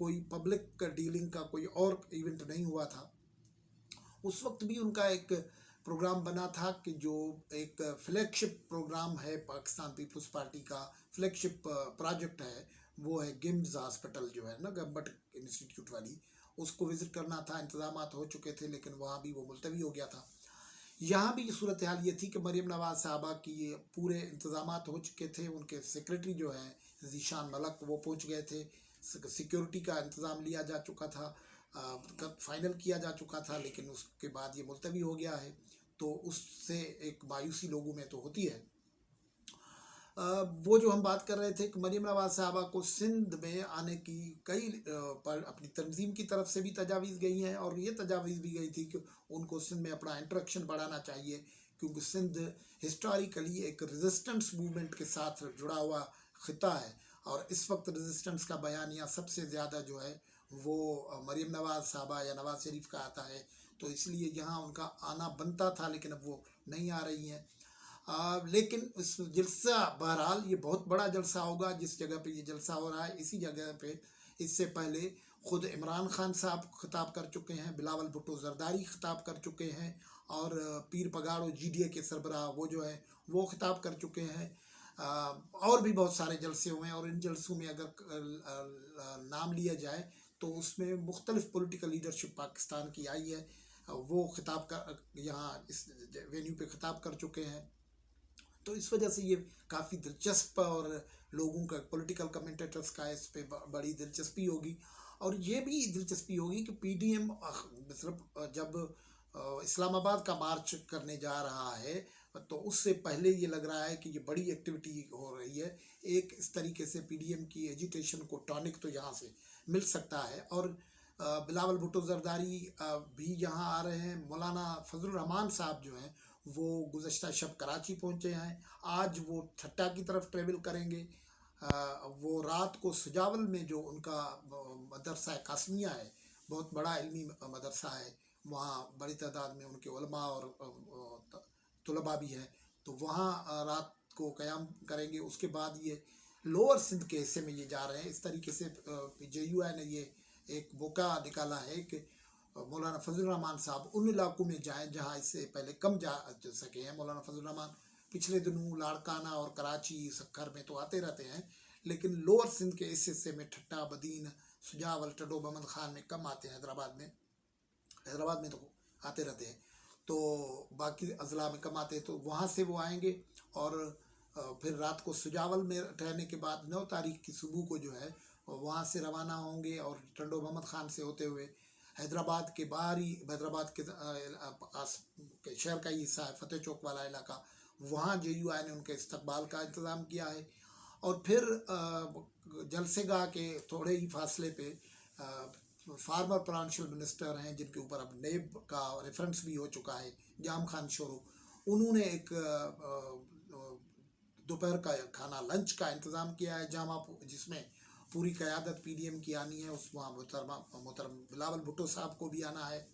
کوئی public dealing کا کوئی اور ایونٹ نہیں ہوا تھا. اس وقت بھی ان کا ایک پروگرام بنا تھا کہ جو ایک فلیگ شپ پروگرام ہے پاکستان پیپلز پارٹی کا، فلیگ شپ پروجیکٹ ہے، وہ ہے گمز ہاسپٹل جو ہے نا گمبٹ انسٹیٹیوٹ والی، اس کو وزٹ کرنا تھا. انتظامات ہو چکے تھے لیکن وہاں بھی وہ ملتوی ہو گیا تھا. یہاں بھی صورتحال یہ تھی کہ مریم نواز صاحبہ کی پورے انتظامات ہو چکے تھے. ان کے سیکریٹری جو ہیں ذیشان ملک وہ پہنچ گئے تھے، سیکیورٹی کا انتظام لیا جا چکا تھا، فائنل کیا جا چکا تھا، لیکن اس کے بعد یہ ملتوی ہو گیا ہے. تو اس سے ایک مایوسی لوگوں میں تو ہوتی ہے. وہ جو ہم بات کر رہے تھے کہ مریم نواز صاحبہ کو سندھ میں آنے کی کئی اپنی تنظیم کی طرف سے بھی تجاویز گئی ہیں، اور یہ تجاویز بھی گئی تھی کہ ان کو سندھ میں اپنا انٹریکشن بڑھانا چاہیے، کیونکہ سندھ ہسٹوریکلی ایک ریزسٹنس موومنٹ کے ساتھ جڑا ہوا خطہ ہے، اور اس وقت ریزسٹنس کا بیانیہ سب سے زیادہ جو ہے وہ مریم نواز صاحبہ یا نواز شریف کا آتا ہے. تو اس لیے یہاں ان کا آنا بنتا تھا، لیکن اب وہ نہیں آ رہی ہیں. لیکن اس جلسہ بہرحال یہ بہت بڑا جلسہ ہوگا. جس جگہ پہ یہ جلسہ ہو رہا ہے اسی جگہ پہ اس سے پہلے خود عمران خان صاحب خطاب کر چکے ہیں، بلاول بھٹو زرداری خطاب کر چکے ہیں، اور پیر پگاڑو جی ڈی اے کے سربراہ وہ جو ہے وہ خطاب کر چکے ہیں. اور بھی بہت سارے جلسے ہوئے ہیں، اور ان جلسوں میں اگر نام لیا جائے تو اس میں مختلف پولیٹیکل لیڈرشپ پاکستان کی آئی ہے، وہ خطاب کر یہاں اس وینیو پہ خطاب کر چکے ہیں. تو اس وجہ سے یہ کافی دلچسپ، اور لوگوں کا پولیٹیکل کمنٹیٹرز کا اس پہ بڑی دلچسپی ہوگی. اور یہ بھی دلچسپی ہوگی کہ پی ڈی ایم صرف جب اسلام آباد کا مارچ کرنے جا رہا ہے تو اس سے پہلے یہ لگ رہا ہے کہ یہ بڑی ایکٹیویٹی ہو رہی ہے. ایک اس طریقے سے پی ڈی ایم کی ایجیٹیشن کو ٹانک تو یہاں سے مل سکتا ہے. اور بلاول بھٹو زرداری بھی یہاں آ رہے ہیں. مولانا فضل الرحمان صاحب جو ہیں وہ گزشتہ شب کراچی پہنچے ہیں، آج وہ ٹھٹہ کی طرف ٹریول کریں گے. وہ رات کو سجاول میں جو ان کا مدرسہ قاسمیہ ہے، بہت بڑا علمی مدرسہ ہے، وہاں بڑی تعداد میں ان کے علماء اور طلباء بھی ہیں، تو وہاں رات کو قیام کریں گے. اس کے بعد یہ لوور سندھ کے حصے میں یہ جا رہے ہیں. اس طریقے سے جے یو آئی نے یہ ایک موقع نکالا ہے کہ مولانا فضل الرحمان صاحب ان علاقوں میں جائیں جہاں اس سے پہلے کم جا سکے ہیں. مولانا فضل الرحمان پچھلے دنوں لاڑکانہ اور کراچی سکھر میں تو آتے رہتے ہیں، لیکن لوور سندھ کے اس حصے میں ٹھٹہ، بدین، سجاول، ٹڈو محمد خان میں کم آتے ہیں. حیدرآباد میں تو آتے رہتے ہیں، تو باقی اضلاع میں کم آتے ہیں. تو وہاں سے وہ آئیں گے، اور پھر رات کو سجاول میں ٹھہرنے کے بعد 9 تاریخ کی صبح کو جو ہے وہاں سے روانہ ہوں گے، اور ٹنڈو محمد خان سے ہوتے ہوئے حیدرآباد کے باہری، حیدرآباد کے شہر کا ہی حصہ ہے فتح چوک والا علاقہ، وہاں جے یو آئی نے ان کے استقبال کا انتظام کیا ہے. اور پھر جلسے گاہ کے تھوڑے ہی فاصلے پہ فارمر پرانشل منسٹر ہیں جن کے اوپر اب نیب کا ریفرنس بھی ہو چکا ہے، جام خان شورو، انہوں نے ایک دوپہر کا کھانا لنچ کا انتظام کیا ہے جامع، جس میں پوری قیادت پی ڈی ایم کی آنی ہے. اس وہاں محترم بلاول بھٹو صاحب کو بھی آنا ہے.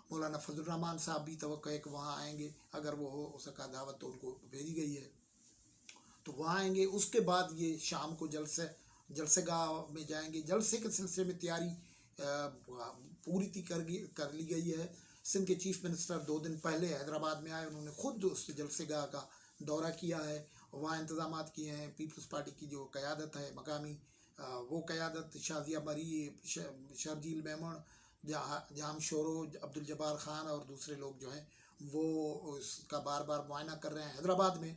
مولانا فضل الرحمان صاحب بھی توقع ہے کہ وہاں آئیں گے، اگر وہ ہو سکا دعوت تو ان کو بھیجی گئی ہے، تو وہاں آئیں گے. اس کے بعد یہ شام کو جلسے گاہ میں جائیں گے. جلسے کے سلسلے میں تیاری پوری کر لی گئی ہے. سندھ کے چیف منسٹر 2 دن پہلے حیدرآباد میں آئے، انہوں نے خود اس جلسے گاہ کا دورہ کیا ہے، وہاں انتظامات کیے ہیں. پیپلز پارٹی کی جو قیادت ہے مقامی، وہ قیادت شازیہ مری، شرجیل میمن، جام شورو، عبدالجبار خان اور دوسرے لوگ جو ہیں وہ اس کا بار بار معائنہ کر رہے ہیں. حیدرآباد میں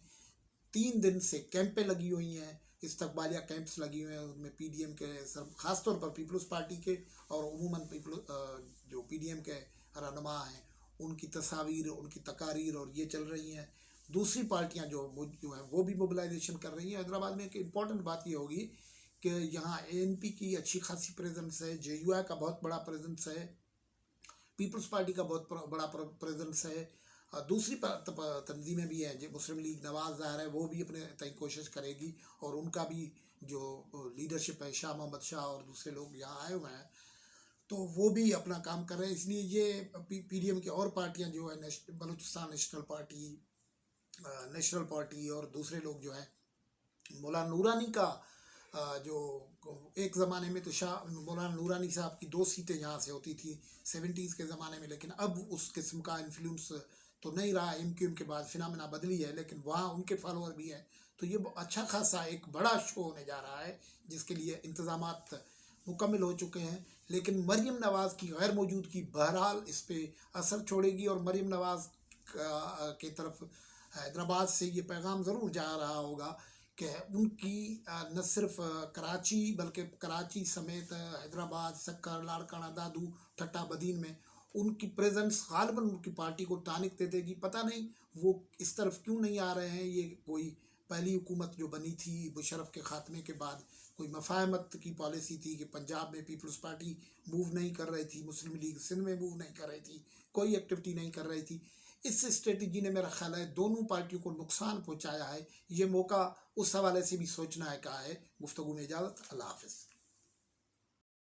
3 دن سے کیمپیں لگی ہوئی ہیں، استقبالیہ کیمپس لگی ہوئے ہیں. ان میں پی ڈی ایم کے خاص طور پر پیپلز پارٹی کے اور عموماً جو پی ڈی ایم کے رہنما ہیں ان کی تصاویر، ان کی تقاریر اور یہ چل رہی ہیں. دوسری پارٹیاں جو ہیں وہ بھی موبلائزیشن کر رہی ہیں. حیدرآباد میں ایک امپورٹنٹ بات یہ ہوگی کہ یہاں اے این پی کی اچھی خاصی پریزنس ہے، جے یو آئی کا بہت بڑا پریزنس ہے، پیپلز پارٹی کا بہت بڑا پریزنس ہے. دوسری تنظیمیں بھی ہیں، جو مسلم لیگ نواز ظاہر ہے وہ بھی اپنے تئیں کوشش کرے گی، اور ان کا بھی جو لیڈرشپ ہے، شاہ محمد شاہ اور دوسرے لوگ یہاں آئے ہوئے ہیں، تو وہ بھی اپنا کام کر رہے ہیں. اس لیے یہ پی ڈی ایم کی اور پارٹیاں جو ہے، بلوچستان نیشنل پارٹی اور دوسرے لوگ جو ہیں، مولانا نورانی کا جو ایک زمانے میں تو شاہ مولانا نورانی صاحب کی 2 سیٹیں یہاں سے ہوتی تھی 70s کے زمانے میں، لیکن اب اس قسم کا انفلوئنس تو نہیں رہا، ایم کیو ایم کے بعد فنامنا بدلی ہے، لیکن وہاں ان کے فالوور بھی ہیں، تو یہ اچھا خاصا ایک بڑا شو ہونے جا رہا ہے جس کے لیے انتظامات مکمل ہو چکے ہیں۔ لیکن مریم نواز کی غیر موجودگی بہرحال اس پہ اثر چھوڑے گی، اور مریم نواز کی طرف حیدرآباد سے یہ پیغام ضرور جا رہا ہوگا کہ ان کی نہ صرف کراچی بلکہ کراچی سمیت حیدرآباد، سکر، لاڑکانہ، دادو، ٹھٹا بدین میں ان کی پریزنس غالباً ان کی پارٹی کو ٹانک دے دے گی۔ پتہ نہیں وہ اس طرف کیوں نہیں آ رہے ہیں، یہ کوئی پہلی حکومت جو بنی تھی مشرف کے خاتمے کے بعد کوئی مفاہمت کی پالیسی تھی کہ پنجاب میں پیپلز پارٹی موو نہیں کر رہی تھی، مسلم لیگ سندھ میں موو نہیں کر رہی تھی، کوئی ایکٹیویٹی نہیں کر رہی تھی۔ اس اسٹریٹجی نے میرا خیال ہے دونوں پارٹیوں کو نقصان پہنچایا ہے۔ یہ موقع اس حوالے سے بھی سوچنا ہے کہا ہے۔ گفتگو میں اجازت، اللہ حافظ۔